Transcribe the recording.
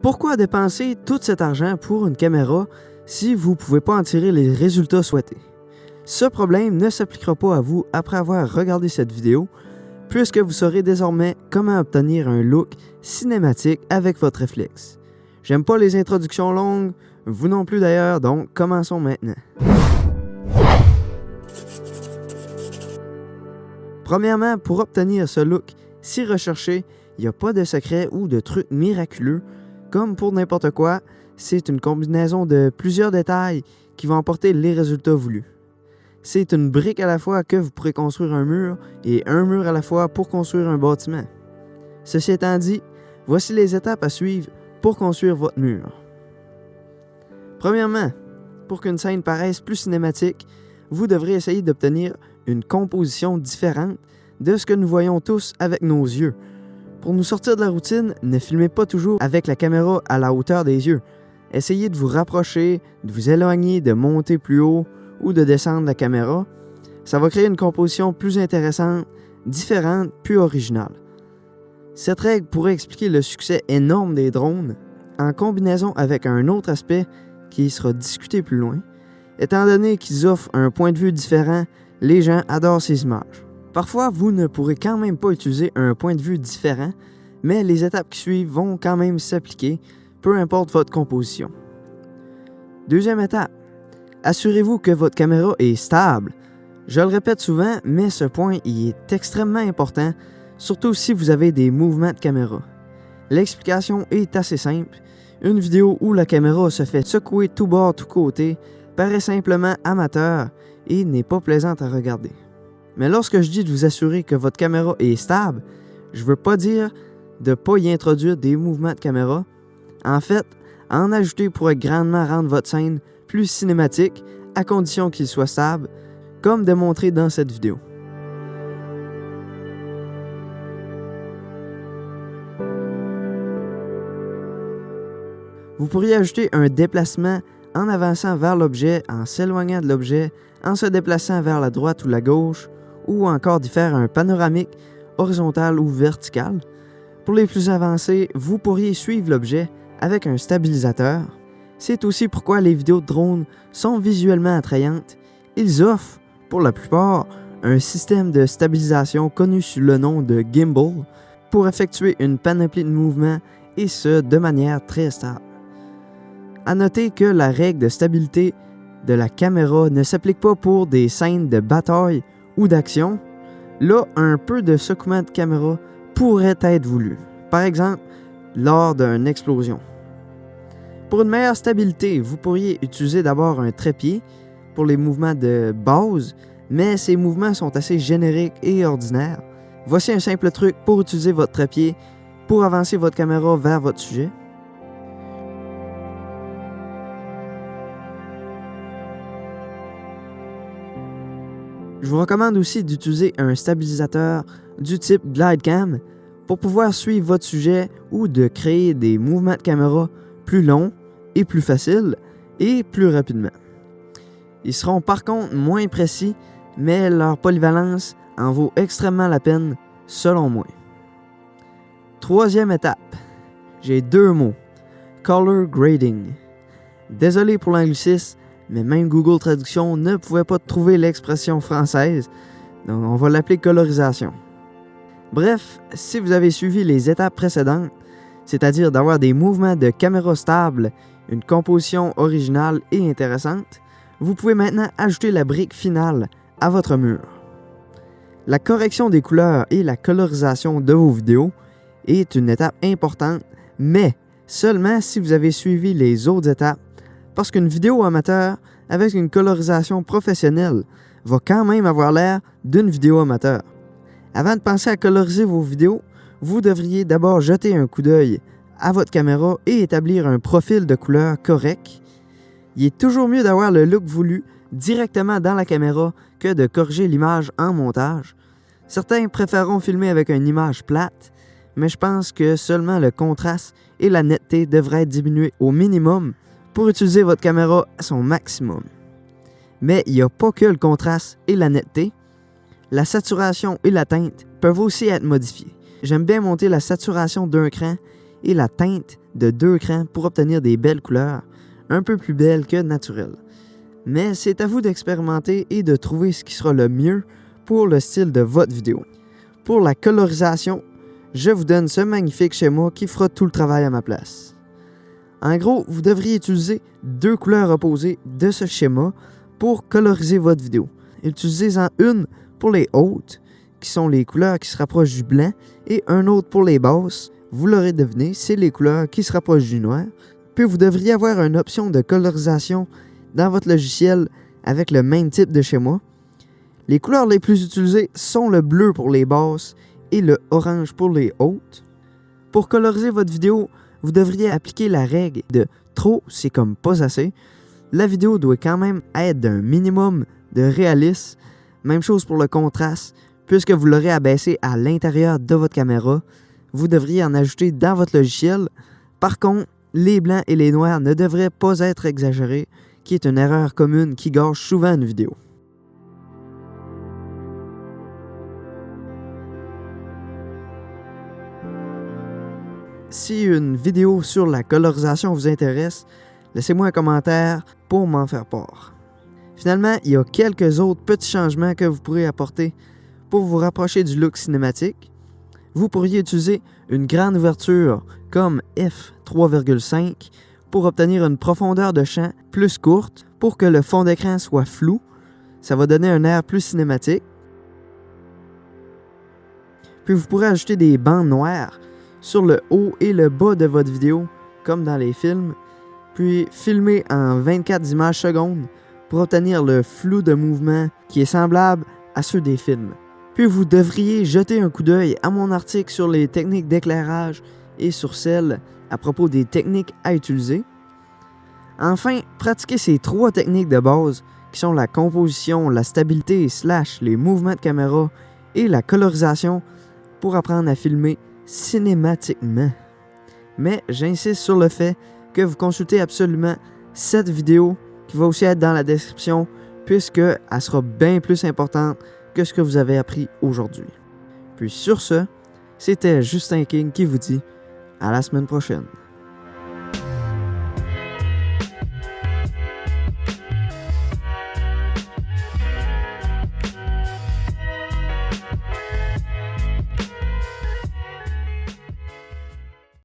Pourquoi dépenser tout cet argent pour une caméra si vous ne pouvez pas en tirer les résultats souhaités? Ce problème ne s'appliquera pas à vous après avoir regardé cette vidéo, puisque vous saurez désormais comment obtenir un look cinématique avec votre réflexe. J'aime pas les introductions longues, vous non plus d'ailleurs, donc commençons maintenant. Premièrement, pour obtenir ce look si recherché, il n'y a pas de secret ou de truc miraculeux. Comme pour n'importe quoi, c'est une combinaison de plusieurs détails qui vont apporter les résultats voulus. C'est une brique à la fois que vous pourrez construire un mur et un mur à la fois pour construire un bâtiment. Ceci étant dit, voici les étapes à suivre pour construire votre mur. Premièrement, pour qu'une scène paraisse plus cinématique, vous devrez essayer d'obtenir une composition différente de ce que nous voyons tous avec nos yeux. Pour nous sortir de la routine, ne filmez pas toujours avec la caméra à la hauteur des yeux. Essayez de vous rapprocher, de vous éloigner, de monter plus haut ou de descendre la caméra. Ça va créer une composition plus intéressante, différente, plus originale. Cette règle pourrait expliquer le succès énorme des drones en combinaison avec un autre aspect qui sera discuté plus loin. Étant donné qu'ils offrent un point de vue différent, les gens adorent ces images. Parfois, vous ne pourrez quand même pas utiliser un point de vue différent, mais les étapes qui suivent vont quand même s'appliquer, peu importe votre composition. Deuxième étape, assurez-vous que votre caméra est stable. Je le répète souvent, mais ce point y est extrêmement important, surtout si vous avez des mouvements de caméra. L'explication est assez simple. Une vidéo où la caméra se fait secouer tout bord, tout côté, paraît simplement amateur et n'est pas plaisante à regarder. Mais lorsque je dis de vous assurer que votre caméra est stable, je ne veux pas dire de ne pas y introduire des mouvements de caméra. En fait, en ajouter pourrait grandement rendre votre scène plus cinématique à condition qu'il soit stable, comme démontré dans cette vidéo. Vous pourriez ajouter un déplacement en avançant vers l'objet, en s'éloignant de l'objet, en se déplaçant vers la droite ou la gauche, ou encore d'y faire un panoramique horizontal ou vertical. Pour les plus avancés, vous pourriez suivre l'objet avec un stabilisateur. C'est aussi pourquoi les vidéos de drones sont visuellement attrayantes. Ils offrent, pour la plupart, un système de stabilisation connu sous le nom de gimbal pour effectuer une panoplie de mouvements et ce, de manière très stable. À noter que la règle de stabilité de la caméra ne s'applique pas pour des scènes de bataille ou d'action. Là, un peu de secouement de caméra pourrait être voulu. Par exemple, lors d'une explosion. Pour une meilleure stabilité, vous pourriez utiliser d'abord un trépied pour les mouvements de base, mais ces mouvements sont assez génériques et ordinaires. Voici un simple truc pour utiliser votre trépied pour avancer votre caméra vers votre sujet. Je vous recommande aussi d'utiliser un stabilisateur du type GlideCam pour pouvoir suivre votre sujet ou de créer des mouvements de caméra plus longs et plus faciles et plus rapidement. Ils seront par contre moins précis, mais leur polyvalence en vaut extrêmement la peine selon moi. Troisième étape, j'ai deux mots, color grading. Désolé pour l'anglicisme, mais même Google Traduction ne pouvait pas trouver l'expression française, donc on va l'appeler colorisation. Bref, si vous avez suivi les étapes précédentes, c'est-à-dire d'avoir des mouvements de caméra stables, une composition originale et intéressante, vous pouvez maintenant ajouter la brique finale à votre mur. La correction des couleurs et la colorisation de vos vidéos est une étape importante, mais seulement si vous avez suivi les autres étapes, parce qu'une vidéo amateur avec une colorisation professionnelle va quand même avoir l'air d'une vidéo amateur. Avant de penser à coloriser vos vidéos, vous devriez d'abord jeter un coup d'œil à votre caméra et établir un profil de couleur correct. Il est toujours mieux d'avoir le look voulu directement dans la caméra que de corriger l'image en montage. Certains préféreront filmer avec une image plate, mais je pense que seulement le contraste et la netteté devraient être diminués au minimum pour utiliser votre caméra à son maximum. Mais il n'y a pas que le contraste et la netteté. La saturation et la teinte peuvent aussi être modifiées. J'aime bien monter la saturation d'un cran et la teinte de 2 crans pour obtenir des belles couleurs, un peu plus belles que naturelles. Mais c'est à vous d'expérimenter et de trouver ce qui sera le mieux pour le style de votre vidéo. Pour la colorisation, je vous donne ce magnifique schéma qui fera tout le travail à ma place. En gros, vous devriez utiliser 2 couleurs opposées de ce schéma pour coloriser votre vidéo. Utilisez-en une pour les hautes, qui sont les couleurs qui se rapprochent du blanc, et un autre pour les basses. Vous l'aurez deviné, c'est les couleurs qui se rapprochent du noir. Puis vous devriez avoir une option de colorisation dans votre logiciel avec le même type de schéma. Les couleurs les plus utilisées sont le bleu pour les basses et le orange pour les hautes. Pour coloriser votre vidéo, vous devriez appliquer la règle de trop, c'est comme pas assez. La vidéo doit quand même être d'un minimum de réalisme. Même chose pour le contraste, puisque vous l'aurez abaissé à l'intérieur de votre caméra. Vous devriez en ajouter dans votre logiciel. Par contre, les blancs et les noirs ne devraient pas être exagérés, qui est une erreur commune qui gâche souvent une vidéo. Si une vidéo sur la colorisation vous intéresse, laissez-moi un commentaire pour m'en faire part. Finalement, il y a quelques autres petits changements que vous pourrez apporter pour vous rapprocher du look cinématique. Vous pourriez utiliser une grande ouverture comme f3.5 pour obtenir une profondeur de champ plus courte pour que le fond d'écran soit flou. Ça va donner un air plus cinématique. Puis vous pourrez ajouter des bandes noires sur le haut et le bas de votre vidéo, comme dans les films, puis filmer en 24 images secondes pour obtenir le flou de mouvement qui est semblable à ceux des films. Puis vous devriez jeter un coup d'œil à mon article sur les techniques d'éclairage et sur celles à propos des techniques à utiliser. Enfin, pratiquez ces 3 techniques de base qui sont la composition, la stabilité / les mouvements de caméra et la colorisation pour apprendre à filmer cinématiquement. Mais j'insiste sur le fait que vous consultez absolument cette vidéo qui va aussi être dans la description puisqu'elle sera bien plus importante que ce que vous avez appris aujourd'hui. Puis sur ce, c'était Justin King qui vous dit à la semaine prochaine.